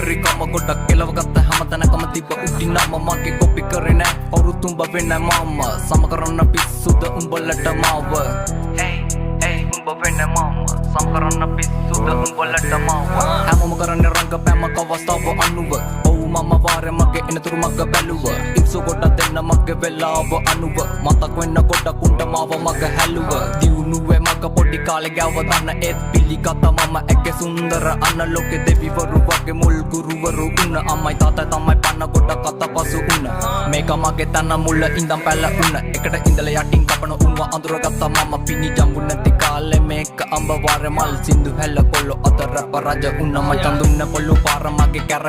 කරි කම ගොඩක් කෙලවගත්ත හැමතැනකම තිබ්බ උඩිනම මගේ කොපි කරේ නෑ කවුරුත් උඹ වෙන්නේ මම සම කරන්න පිස්සුද උඹලට මාව උඹ වෙන්නේ මම සම කරන්න පිස්සුද උඹලට මාව හැමෝම කරන්නේ රංගපෑම කවස්තාව අනුව මම වාරේ මගේ එනතුරු මග බැලුව ඉක්සු ගොඩක් දෙන්න මගේ වෙලාව අනුව මතක් වෙන්න ගොඩක් උන්ට මාව මග හැලුව දියුණුවේ මග පොඩි කාලේ ගාව දන්න ඒත් පිළිගත මම ඇගේ සුන්දර අන්න ලෝකෙ දෙවිවරු වගේ මුල් ගුරුවරු උන්න අම්මයි තාත්තයි තමයි පන්න ගොඩක් අතපසු උන්න මේක මගේ තන මුල ඉඳන් පැල උන්න එකට ඉඳලා යටින් කපන උන්ව අඳුරගත්ත මම පිණි ජම්බු නැති කාලේ මේක අඹ වාරේ මල් සින්දු හැල කොල්ල අතර පරාජ උන්න මචන් දුන්න පොළු පාර මගේ කැර